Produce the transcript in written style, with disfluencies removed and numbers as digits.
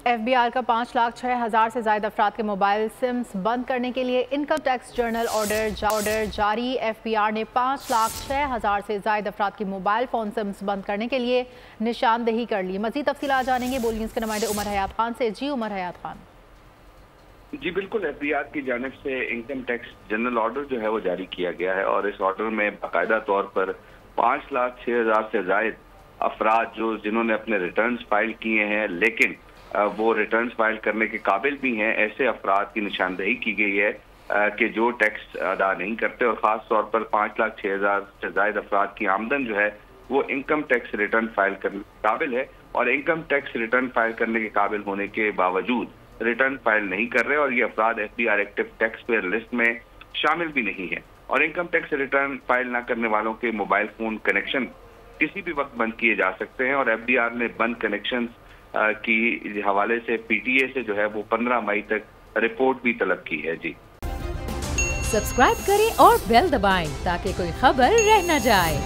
FBR का 5,06,000 से ज्यादा अफराद के मोबाइल सिम्स बंद करने के लिए इनकम टैक्स जनरल ऑर्डर जारी। FBR ने 5,06,000 से ज्यादा अफराद की मोबाइल फोन सिम्स बंद करने के लिए निशानदेही कर ली। मजीद तफसीलात जानेंगे बोल न्यूज़ के नुमाइंदे उमर हयात खान से। जी उमर हयात खान। जी बिल्कुल, FBR की जानिब से इनकम टैक्स जनरल ऑर्डर जो है वो जारी किया गया है और इस ऑर्डर में बाकायदा तौर पर 5,06,000 से ज्यादा अफराद जिन्होंने अपने रिटर्न्स फाइल किए हैं लेकिन वो रिटर्न्स फाइल करने के काबिल भी हैं, ऐसे अफराद की निशानदेही की गई है कि जो टैक्स अदा नहीं करते और ख़ास तौर पर 5,06,000 से ज्यादा अफराद की आमदन जो है वो इनकम टैक्स रिटर्न फाइल करने के काबिल है और इनकम टैक्स रिटर्न फाइल करने के काबिल होने के बावजूद रिटर्न फाइल नहीं कर रहे और ये अफराद FBR active tax payer list में शामिल भी नहीं है। और इनकम टैक्स रिटर्न फाइल ना करने वालों के मोबाइल फोन कनेक्शन किसी भी वक्त बंद किए जा सकते हैं और FBR ने बंद कनेक्शन की हवाले से PTA से जो है वो 15 मई तक रिपोर्ट भी तलब की है। जी सब्सक्राइब करें और बेल दबाएं ताकि कोई खबर रह न जाए।